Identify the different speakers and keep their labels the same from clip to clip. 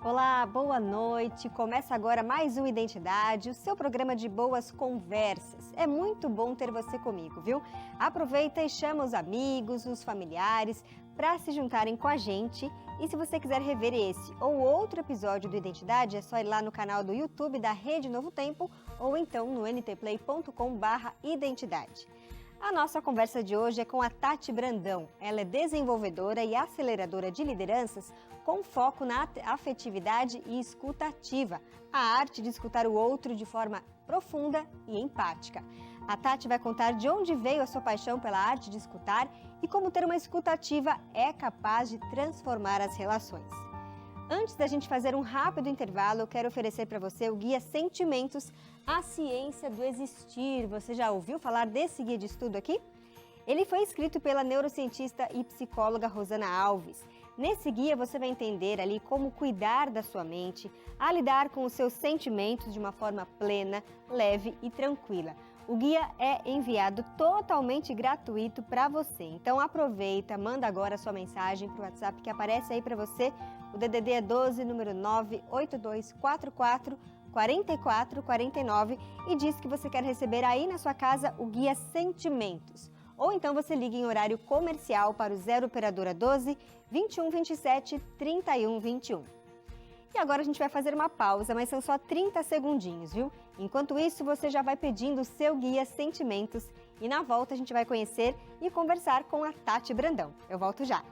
Speaker 1: Olá, boa noite. Começa agora mais um Identidade, o seu programa de boas conversas. É muito bom ter você comigo, viu? Aproveita e chama os amigos, os familiares para se juntarem com a gente. E se você quiser rever esse ou outro episódio do Identidade, é só ir lá no canal do YouTube da Rede Novo Tempo ou então no ntplay.com/identidade. A nossa conversa de hoje é com a Tati Brandão. Ela é desenvolvedora e aceleradora de lideranças com foco na afetividade e escuta ativa, a arte de escutar o outro de forma profunda e empática. A Tati vai contar de onde veio a sua paixão pela arte de escutar e como ter uma escuta ativa é capaz de transformar as relações. Antes da gente fazer um rápido intervalo, eu quero oferecer para você o Guia Sentimentos, a Ciência do Existir. Você já ouviu falar desse guia de estudo aqui? Ele foi escrito pela neurocientista e psicóloga Rosana Alves. Nesse guia você vai entender ali como cuidar da sua mente, a lidar com os seus sentimentos de uma forma plena, leve e tranquila. O guia é enviado totalmente gratuito para você. Então aproveita, manda agora a sua mensagem para o WhatsApp que aparece aí para você. O DDD é 12, número 98244 4449 e diz que você quer receber aí na sua casa o guia Sentimentos. Ou então você liga em horário comercial para o 0 operadora 12 21 27 31 21. E agora a gente vai fazer uma pausa, mas são só 30 segundinhos, viu? Enquanto isso, você já vai pedindo o seu guia Sentimentos e na volta a gente vai conhecer e conversar com a Tati Brandão. Eu volto já.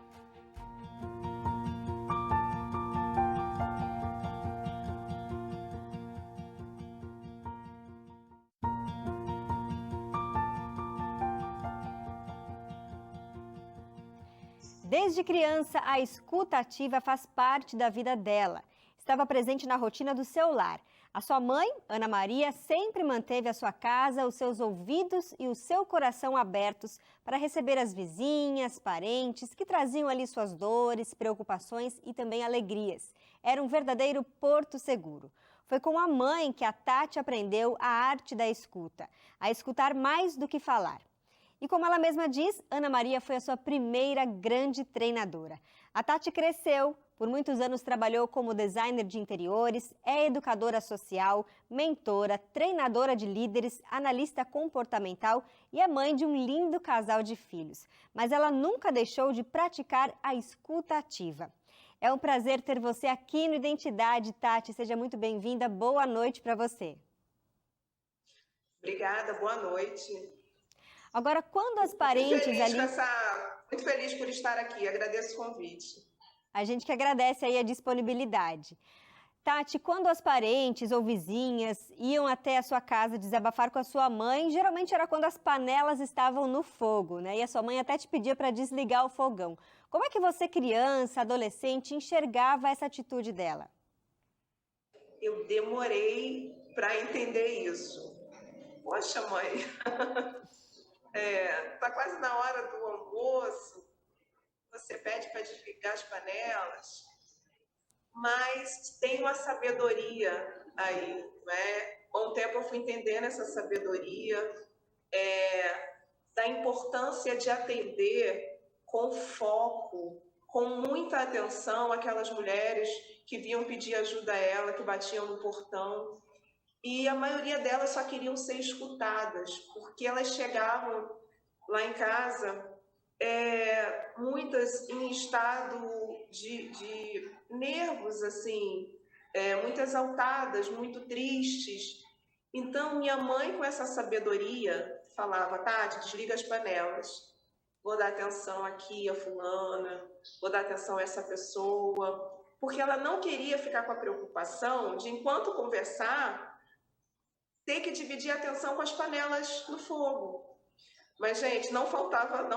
Speaker 1: Desde criança, a escuta ativa faz parte da vida dela. Estava presente na rotina do seu lar. A sua mãe, Ana Maria, sempre manteve a sua casa, os seus ouvidos e o seu coração abertos para receber as vizinhas, parentes que traziam ali suas dores, preocupações e também alegrias. Era um verdadeiro porto seguro. Foi com a mãe que a Tati aprendeu a arte da escuta, a escutar mais do que falar. E como ela mesma diz, Ana Maria foi a sua primeira grande treinadora. A Tati cresceu, por muitos anos trabalhou como designer de interiores, é educadora social, mentora, treinadora de líderes, analista comportamental e é mãe de um lindo casal de filhos. Mas ela nunca deixou de praticar a escuta ativa. É um prazer ter você aqui no Identidade, Tati. Seja muito bem-vinda. Boa noite para você.
Speaker 2: Obrigada, boa noite.
Speaker 1: Agora, quando as parentes ali...
Speaker 2: Muito feliz por estar aqui, agradeço o convite.
Speaker 1: A gente que agradece aí a disponibilidade. Tati, quando as parentes ou vizinhas iam até a sua casa desabafar com a sua mãe, geralmente era quando as panelas estavam no fogo, né? E a sua mãe até te pedia para desligar o fogão. Como é que você, criança, adolescente, enxergava essa atitude dela?
Speaker 2: Eu demorei para entender isso. Poxa, mãe, tá quase na hora do almoço, você pede para desligar as panelas, mas tem uma sabedoria aí, né? Com o tempo eu fui entendendo essa sabedoria, da importância de atender com foco, com muita atenção aquelas mulheres que vinham pedir ajuda a ela, que batiam no portão. E a maioria delas só queriam ser escutadas, porque elas chegavam lá em casa, muitas em estado de nervos, assim, muito exaltadas, muito tristes. Então, minha mãe, com essa sabedoria, falava: Tati, desliga as panelas, vou dar atenção aqui a fulana, vou dar atenção a essa pessoa, porque ela não queria ficar com a preocupação de, enquanto conversar, ter que dividir a atenção com as panelas no fogo. Mas, gente, não faltava e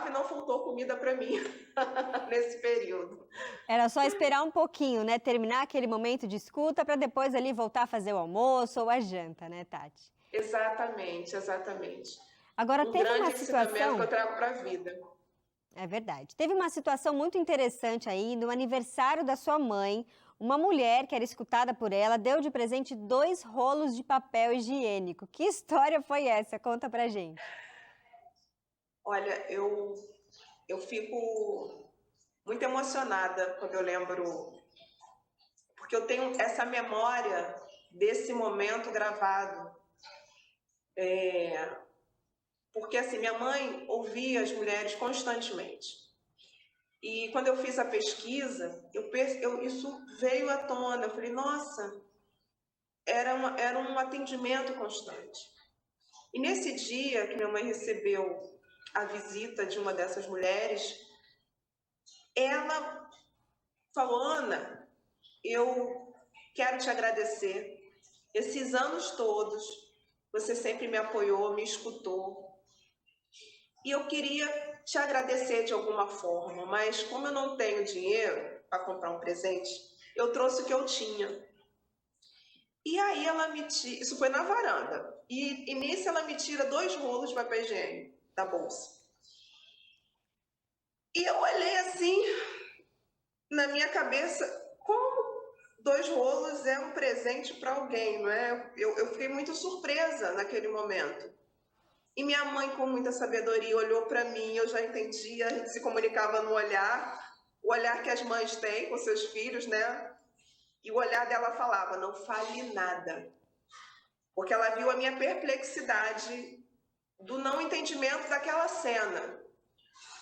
Speaker 2: não faltou comida para mim nesse período.
Speaker 1: Era só esperar um pouquinho, né? Terminar aquele momento de escuta para depois ali voltar a fazer o almoço ou a janta, né, Tati?
Speaker 2: Exatamente, exatamente.
Speaker 1: Agora,
Speaker 2: Um
Speaker 1: teve
Speaker 2: grande
Speaker 1: uma
Speaker 2: ensinamento que eu
Speaker 1: situação...
Speaker 2: trago para a vida.
Speaker 1: É verdade. Teve uma situação muito interessante aí no aniversário da sua mãe. Uma mulher que era escutada por ela deu de presente 2 rolos de papel higiênico. Que história foi essa? Conta pra gente.
Speaker 2: Olha, eu fico muito emocionada quando eu lembro porque eu tenho essa memória desse momento gravado. Porque assim, minha mãe ouvia as mulheres constantemente. E quando eu fiz a pesquisa, isso veio à tona. Eu falei, nossa, era um atendimento constante. E nesse dia que minha mãe recebeu a visita de uma dessas mulheres, ela falou, Ana, eu quero te agradecer. Esses anos todos, você sempre me apoiou, me escutou. E eu queria te agradecer de alguma forma, mas como eu não tenho dinheiro para comprar um presente, eu trouxe o que eu tinha. E aí isso foi na varanda, e nisso ela me tira 2 rolos de papel higiênico da bolsa. E eu olhei assim, na minha cabeça, como 2 rolos é um presente para alguém, não é? Eu fiquei muito surpresa naquele momento. E minha mãe, com muita sabedoria, olhou para mim, eu já entendia, a gente se comunicava no olhar, o olhar que as mães têm com seus filhos, né? E o olhar dela falava, não fale nada. Porque ela viu a minha perplexidade do não entendimento daquela cena.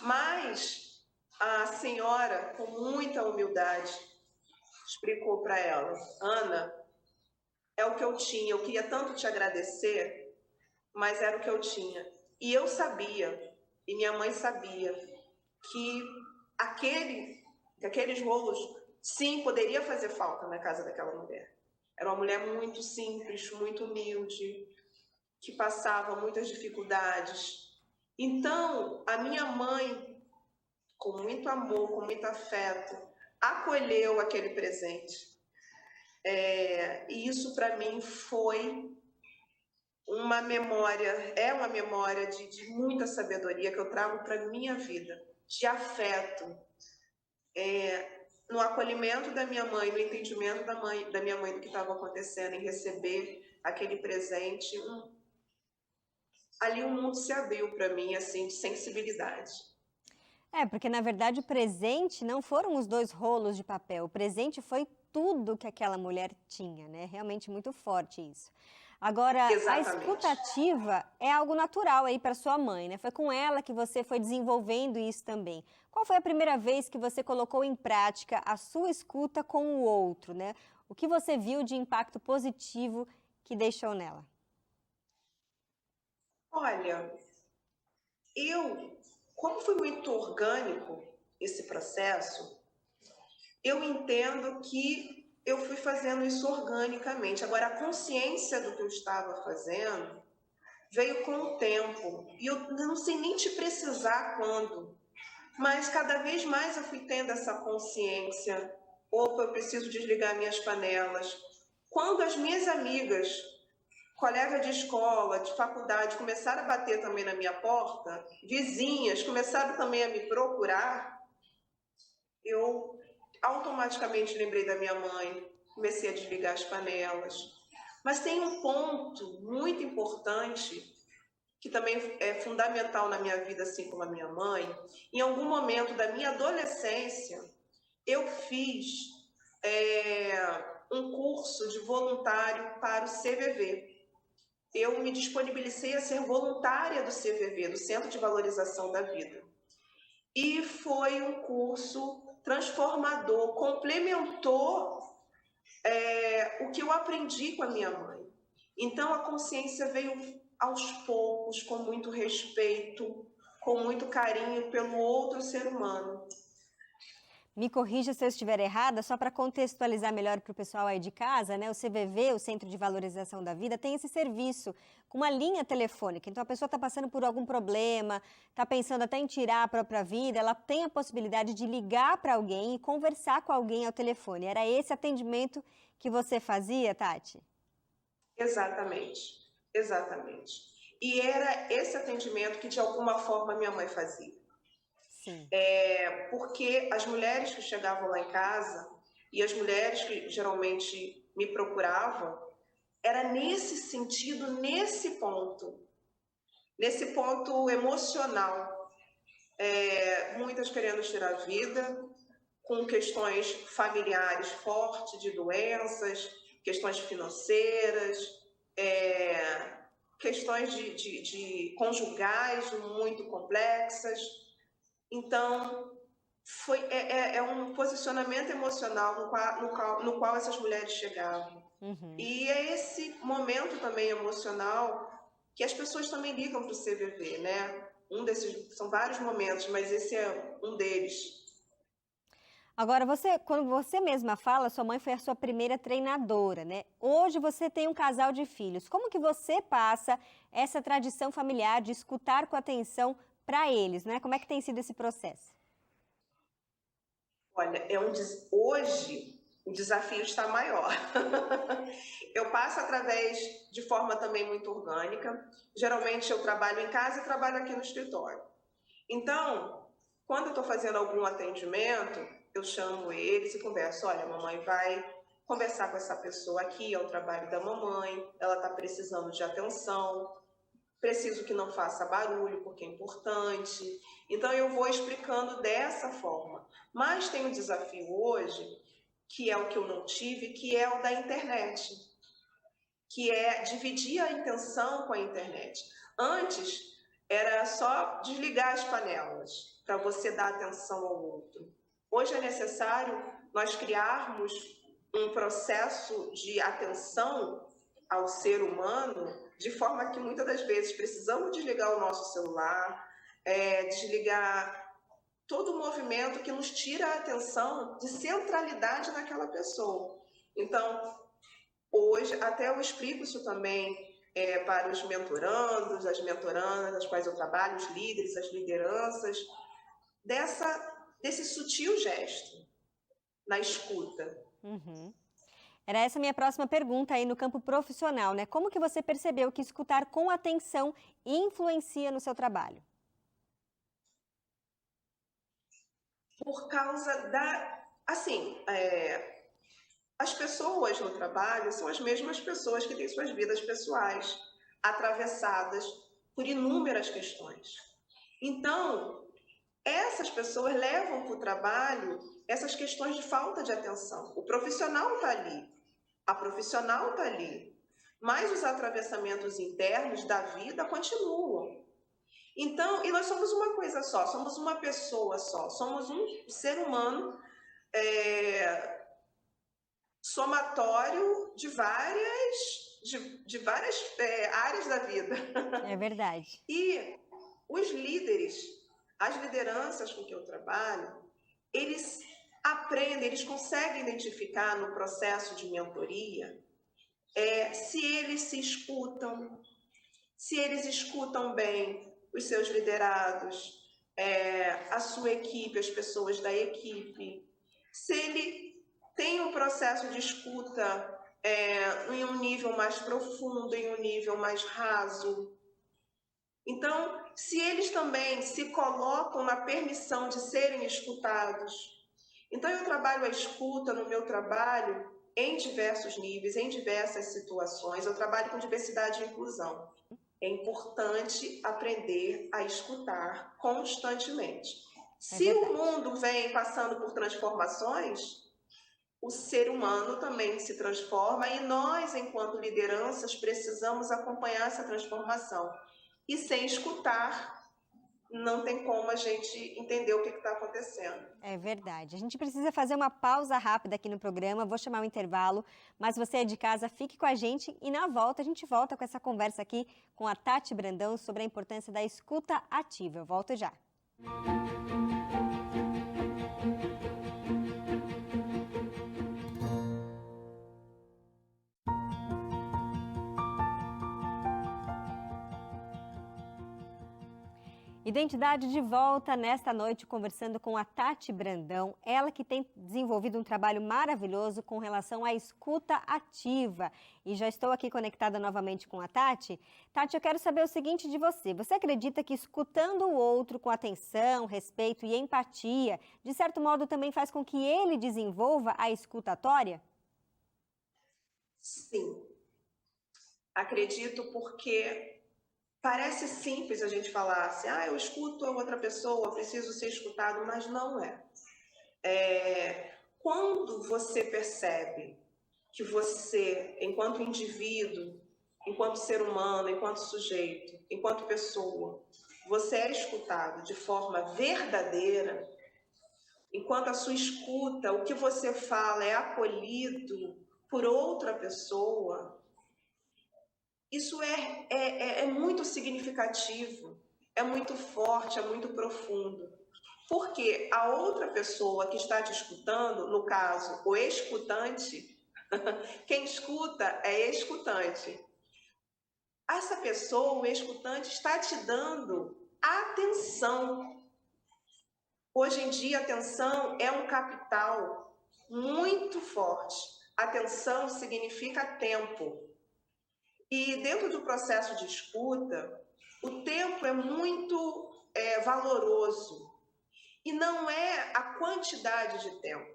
Speaker 2: Mas a senhora, com muita humildade, explicou para ela, Ana, é o que eu tinha, eu queria tanto te agradecer, mas era o que eu tinha. E eu sabia, e minha mãe sabia, que aqueles rolos, sim, poderia fazer falta na casa daquela mulher. Era uma mulher muito simples, muito humilde, que passava muitas dificuldades. Então, a minha mãe, com muito amor, com muito afeto, acolheu aquele presente. E isso, para mim, foi uma memória, é uma memória de muita sabedoria que eu trago para a minha vida, de afeto, no acolhimento da minha mãe, no entendimento da minha mãe do que estava acontecendo, em receber aquele presente. Ali o mundo se abriu para mim, assim, de sensibilidade.
Speaker 1: Porque na verdade o presente não foram os 2 rolos de papel, o presente foi tudo que aquela mulher tinha, né? Realmente muito forte isso. Agora, a
Speaker 2: Exatamente.
Speaker 1: escutativa é algo natural aí para sua mãe, né? Foi com ela que você foi desenvolvendo isso também. Qual foi a primeira vez que você colocou em prática a sua escuta com o outro, né? O que você viu de impacto positivo que deixou nela?
Speaker 2: Olha, como foi muito orgânico esse processo, eu entendo que eu fui fazendo isso organicamente. Agora, a consciência do que eu estava fazendo veio com o tempo. E eu não sei nem te precisar quando, mas cada vez mais eu fui tendo essa consciência. Opa, eu preciso desligar minhas panelas. Quando as minhas amigas, colegas de escola, de faculdade, começaram a bater também na minha porta, vizinhas começaram também a me procurar, eu automaticamente lembrei da minha mãe, comecei a desligar as panelas. Mas tem um ponto muito importante, que também é fundamental na minha vida, assim como a minha mãe. Em algum momento da minha adolescência, eu fiz um curso de voluntário para o CVV. Eu me disponibilizei a ser voluntária do CVV, do Centro de Valorização da Vida. E foi um curso transformador, complementou o que eu aprendi com a minha mãe. Então, a consciência veio aos poucos, com muito respeito, com muito carinho pelo outro ser humano.
Speaker 1: Me corrija se eu estiver errada, só para contextualizar melhor para o pessoal aí de casa, né? O CVV, o Centro de Valorização da Vida, tem esse serviço com uma linha telefônica. Então, a pessoa está passando por algum problema, está pensando até em tirar a própria vida, ela tem a possibilidade de ligar para alguém e conversar com alguém ao telefone. Era esse atendimento que você fazia, Tati?
Speaker 2: Exatamente, exatamente. E era esse atendimento que, de alguma forma, minha mãe fazia.
Speaker 1: Sim.
Speaker 2: Porque as mulheres que chegavam lá em casa e as mulheres que geralmente me procuravam, era nesse sentido, nesse ponto emocional. Muitas querendo tirar a vida, com questões familiares fortes, de doenças, questões financeiras, questões de conjugais muito complexas. Então, é um posicionamento emocional no qual essas mulheres chegavam.
Speaker 1: Uhum.
Speaker 2: E é esse momento também emocional que as pessoas também ligam para o CVV, né? São vários momentos, mas esse é um deles.
Speaker 1: Agora, quando você mesma fala, sua mãe foi a sua primeira treinadora, né? Hoje você tem um casal de filhos. Como que você passa essa tradição familiar de escutar com atenção para eles, né? Como é que tem sido esse processo?
Speaker 2: Olha, hoje o desafio está maior. Eu passo através de forma também muito orgânica. Geralmente eu trabalho em casa e trabalho aqui no escritório. Então, quando eu estou fazendo algum atendimento, eu chamo eles e converso. Olha, a mamãe vai conversar com essa pessoa aqui, é o trabalho da mamãe, ela está precisando de atenção, preciso que não faça barulho, porque é importante. Então, eu vou explicando dessa forma. Mas tem um desafio hoje, que é o que eu não tive, que é o da internet, que é dividir a intenção com a internet. Antes, era só desligar as panelas para você dar atenção ao outro. Hoje é necessário nós criarmos um processo de atenção ao ser humano, de forma que muitas das vezes precisamos desligar o nosso celular, desligar todo o movimento que nos tira a atenção de centralidade naquela pessoa. Então, hoje, até eu explico isso também para os mentorandos, as mentorandas, as quais eu trabalho, os líderes, as lideranças, desse sutil gesto na escuta.
Speaker 1: Uhum. Era essa a minha próxima pergunta aí no campo profissional, né? Como que você percebeu que escutar com atenção influencia no seu trabalho?
Speaker 2: Por causa assim, as pessoas no trabalho são as mesmas pessoas que têm suas vidas pessoais atravessadas por inúmeras questões. Então, essas pessoas levam para o trabalho essas questões de falta de atenção. O profissional está ali, a profissional está ali, mas os atravessamentos internos da vida continuam. Então, e nós somos uma coisa só, somos uma pessoa só, somos um ser humano somatório de várias áreas da vida.
Speaker 1: É verdade.
Speaker 2: E os líderes, as lideranças com que eu trabalho, eles aprendem, eles conseguem identificar no processo de mentoria se eles se escutam, se eles escutam bem os seus liderados, a sua equipe, as pessoas da equipe, se ele tem um processo de escuta em um nível mais profundo, em um nível mais raso. Então, se eles também se colocam na permissão de serem escutados. Então, eu trabalho a escuta no meu trabalho em diversos níveis, em diversas situações. Eu trabalho com diversidade e inclusão. É importante aprender a escutar constantemente.
Speaker 1: É
Speaker 2: Se o
Speaker 1: verdade.
Speaker 2: mundo vem passando por transformações, o ser humano também se transforma e nós, enquanto lideranças, precisamos acompanhar essa transformação. E sem escutar, não tem como a gente entender o que está acontecendo.
Speaker 1: É verdade. A gente precisa fazer uma pausa rápida aqui no programa, vou chamar o intervalo, mas você é de casa, fique com a gente e na volta a gente volta com essa conversa aqui com a Tati Brandão sobre a importância da escuta ativa. Eu volto já. Identidade de volta nesta noite conversando com a Tati Brandão, ela que tem desenvolvido um trabalho maravilhoso com relação à escuta ativa. E já estou aqui conectada novamente com a Tati. Tati, eu quero saber o seguinte de você. Você acredita que escutando o outro com atenção, respeito e empatia, de certo modo também faz com que ele desenvolva a escutatória?
Speaker 2: Sim, acredito porque parece simples a gente falar assim, eu escuto a outra pessoa, preciso ser escutado, mas não é. Quando você percebe que você, enquanto indivíduo, enquanto ser humano, enquanto sujeito, enquanto pessoa, você é escutado de forma verdadeira, enquanto a sua escuta, o que você fala é acolhido por outra pessoa, isso é muito significativo, é muito forte, é muito profundo. Porque a outra pessoa que está te escutando, no caso, o escutante, quem escuta é escutante. Essa pessoa, o escutante, está te dando atenção. Hoje em dia, atenção é um capital muito forte. Atenção significa tempo. E dentro do processo de escuta, o tempo é muito valoroso. E não é a quantidade de tempo,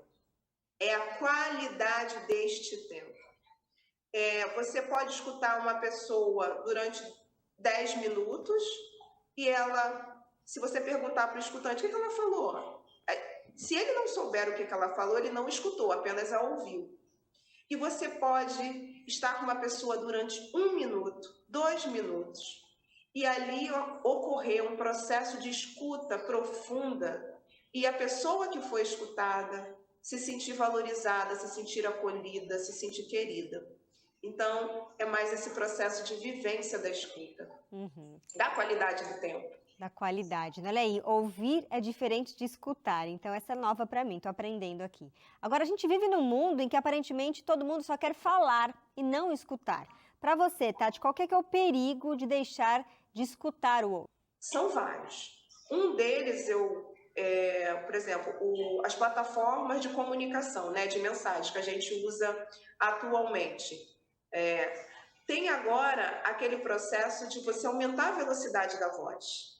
Speaker 2: é a qualidade deste tempo. Você pode escutar uma pessoa durante 10 minutos e ela, se você perguntar para o escutante o que ela falou, se ele não souber o que ela falou, ele não escutou, apenas a ouviu. E você pode estar com uma pessoa durante 1 minuto, 2 minutos, e ali ocorrer um processo de escuta profunda e a pessoa que foi escutada se sentir valorizada, se sentir acolhida, se sentir querida. Então, é mais esse processo de vivência da escuta, da qualidade do tempo.
Speaker 1: Da qualidade, né, Lei? Ouvir é diferente de escutar, então essa é nova para mim, tô aprendendo aqui. Agora, a gente vive num mundo em que aparentemente todo mundo só quer falar e não escutar. Para você, Tati, qual que é o perigo de deixar de escutar o outro?
Speaker 2: São vários. Um deles, por exemplo, as plataformas de comunicação, né, de mensagens que a gente usa atualmente. Tem agora aquele processo de você aumentar a velocidade da voz.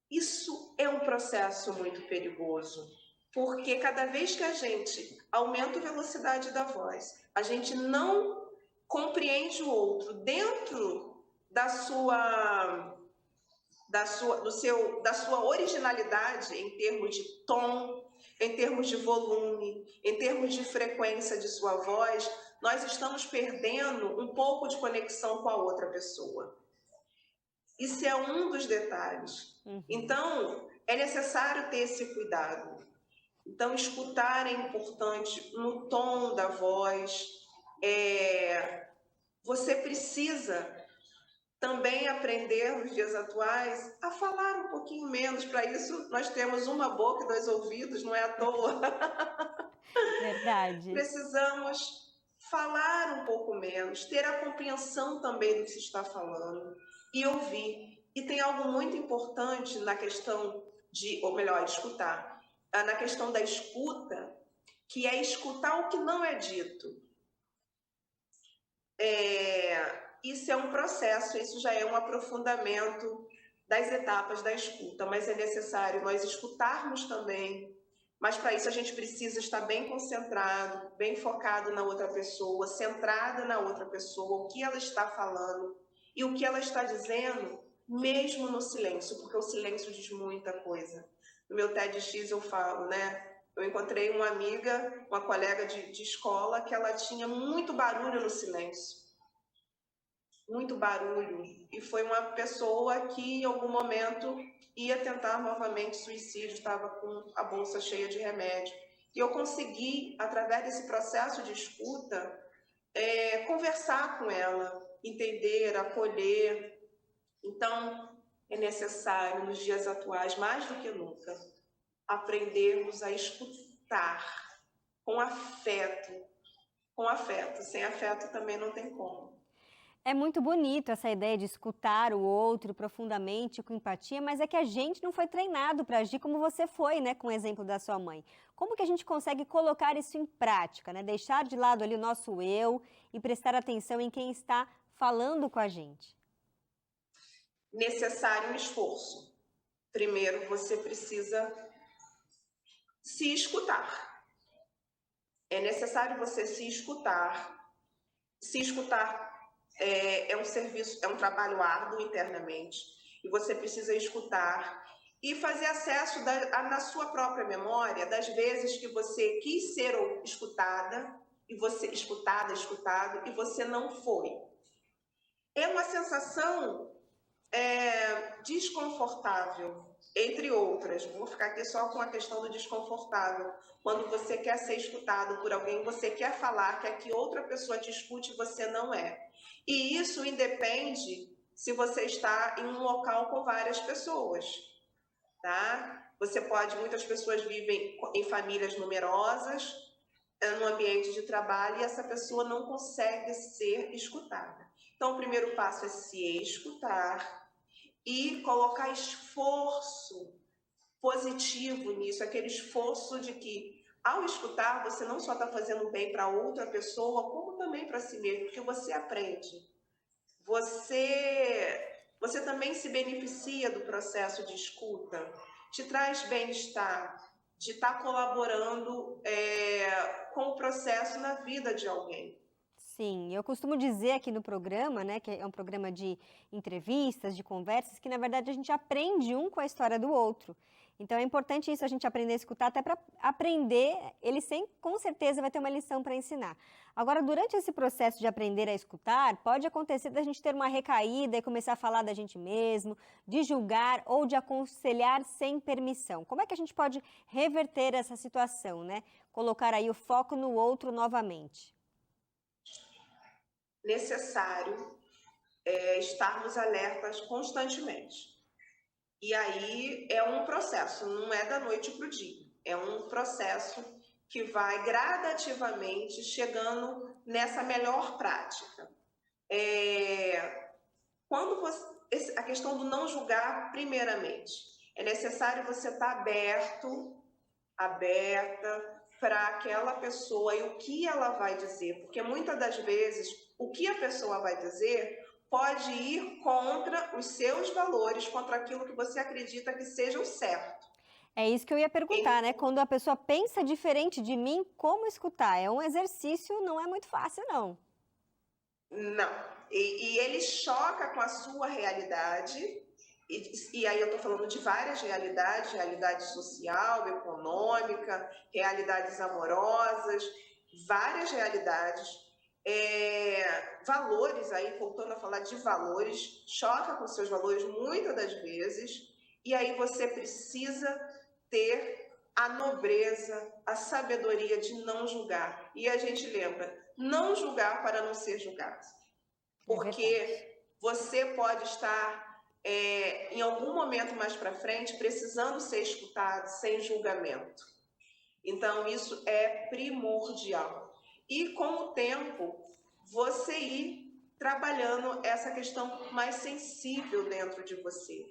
Speaker 2: Isso é um processo muito perigoso, porque cada vez que a gente aumenta a velocidade da voz, a gente não compreende o outro dentro da sua originalidade em termos de tom, em termos de volume, em termos de frequência de sua voz, nós estamos perdendo um pouco de conexão com a outra pessoa. Isso é um dos detalhes. Então, é necessário ter esse cuidado. Então, escutar é importante no tom da voz. Você precisa também aprender nos dias atuais a falar um pouquinho menos. Para isso, nós temos uma boca e 2 ouvidos, não é à toa.
Speaker 1: Verdade.
Speaker 2: Precisamos falar um pouco menos, ter a compreensão também do que se está falando e ouvir. E tem algo muito importante na questão escutar, na questão da escuta, que é escutar o que não é dito. Isso é um processo, isso já é um aprofundamento das etapas da escuta, mas é necessário nós escutarmos também, mas para isso a gente precisa estar bem concentrado, bem focado na outra pessoa, centrado na outra pessoa, o que ela está falando e o que ela está dizendo, mesmo no silêncio, porque o silêncio diz muita coisa. No meu TEDx eu falo, né? Eu encontrei uma amiga, uma colega de escola, que ela tinha muito barulho no silêncio. Muito barulho, e foi uma pessoa que em algum momento ia tentar novamente suicídio, estava com a bolsa cheia de remédio. E eu consegui, através desse processo de escuta, conversar com ela, entender, acolher. Então, é necessário, nos dias atuais, mais do que nunca, aprendermos a escutar com afeto. Com afeto. Sem afeto também não tem como.
Speaker 1: É muito bonito essa ideia de escutar o outro profundamente, com empatia, mas é que a gente não foi treinado para agir como você foi, né, com o exemplo da sua mãe. Como que a gente consegue colocar isso em prática, né? Deixar de lado ali o nosso eu e prestar atenção em quem está falando com a gente?
Speaker 2: Necessário um esforço. Primeiro, você precisa se escutar. É necessário você se escutar. Se escutar é um serviço, é um trabalho árduo internamente. E você precisa escutar e fazer acesso na sua própria memória das vezes que você quis ser escutada, e você escutado, e você não foi. É uma sensação desconfortável, entre outras. Vou ficar aqui só com a questão do desconfortável. Quando você quer ser escutado por alguém, você quer falar, quer que outra pessoa te escute, você não é. E isso independe se você está em um local com várias pessoas, tá? Muitas pessoas vivem em famílias numerosas, no ambiente de trabalho, e essa pessoa não consegue ser escutada. Então, o primeiro passo é se escutar e colocar esforço positivo nisso, aquele esforço de que, ao escutar, você não só está fazendo bem para outra pessoa, como também para si mesmo, porque você aprende. Você também se beneficia do processo de escuta, te traz bem-estar, de estar colaborando com o processo na vida de alguém.
Speaker 1: Sim, eu costumo dizer aqui no programa, né, que é um programa de entrevistas, de conversas, que na verdade a gente aprende um com a história do outro. Então é importante isso, a gente aprender a escutar, até para aprender, com certeza vai ter uma lição para ensinar. Agora, durante esse processo de aprender a escutar, pode acontecer da gente ter uma recaída e começar a falar da gente mesmo, de julgar ou de aconselhar sem permissão. Como é que a gente pode reverter essa situação, né? Colocar aí o foco no outro novamente.
Speaker 2: Necessário estarmos alertas constantemente. E aí é um processo, não é da noite para o dia. É um processo que vai gradativamente chegando nessa melhor prática. A questão do não julgar, primeiramente, é necessário você estar aberta para aquela pessoa e o que ela vai dizer, porque muitas das vezes o que a pessoa vai dizer pode ir contra os seus valores, contra aquilo que você acredita que seja o certo.
Speaker 1: É isso que eu ia perguntar, né? Quando a pessoa pensa diferente de mim, como escutar? É um exercício, não é muito fácil, não.
Speaker 2: Não. E ele choca com a sua realidade, e aí eu estou falando de várias realidades, realidade social, econômica, realidades amorosas, várias realidades. Valores, aí voltando a falar de valores, choca com seus valores muitas das vezes, e aí você precisa ter a nobreza, a sabedoria de não julgar. E a gente lembra, não julgar para não ser julgado. Porque você pode estar, em algum momento mais para frente, precisando ser escutado sem julgamento. Então, isso é primordial. E com o tempo, você ir trabalhando essa questão mais sensível dentro de você.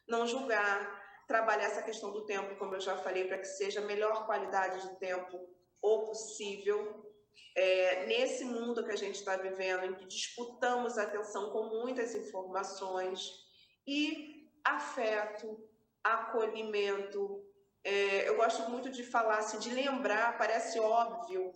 Speaker 2: Não julgar, trabalhar essa questão do tempo, como eu já falei, para que seja a melhor qualidade de tempo o possível. Nesse mundo que a gente está vivendo, em que disputamos a atenção com muitas informações, e afeto, acolhimento. Eu gosto muito de falar, assim, de lembrar, parece óbvio,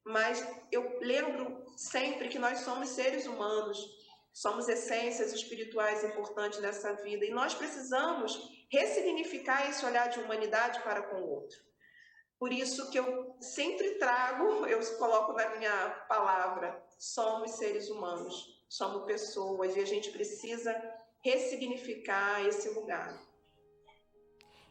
Speaker 2: mas eu lembro sempre que nós somos seres humanos, somos essências espirituais importantes nessa vida, e nós precisamos ressignificar esse olhar de humanidade para com o outro. Por isso que eu sempre trago, eu coloco na minha palavra, somos seres humanos, somos pessoas, e a gente precisa ressignificar esse lugar.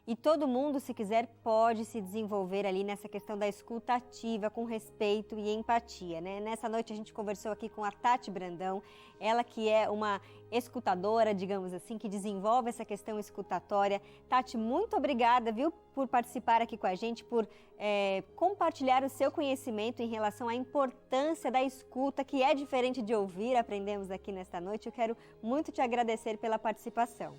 Speaker 1: E todo mundo, se quiser, pode se desenvolver ali nessa questão da escuta ativa, com respeito e empatia, né? Nessa noite a gente conversou aqui com a Tati Brandão, ela que é uma escutadora, digamos assim, que desenvolve essa questão escutatória. Tati, muito obrigada, viu, por participar aqui com a gente, por compartilhar o seu conhecimento em relação à importância da escuta, que é diferente de ouvir, aprendemos aqui nesta noite. Eu quero muito te agradecer pela participação.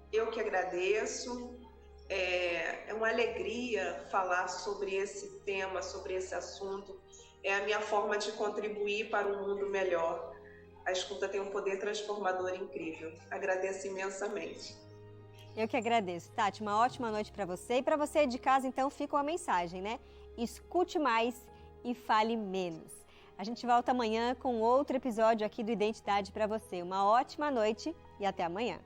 Speaker 2: Eu que agradeço, é uma alegria falar sobre esse tema, sobre esse assunto. É a minha forma de contribuir para um mundo melhor. A escuta tem um poder transformador incrível. Agradeço imensamente.
Speaker 1: Eu que agradeço, Tati. Uma ótima noite para você. E para você de casa, então, fica uma mensagem, né? Escute mais e fale menos. A gente volta amanhã com outro episódio aqui do Identidade para você. Uma ótima noite e até amanhã.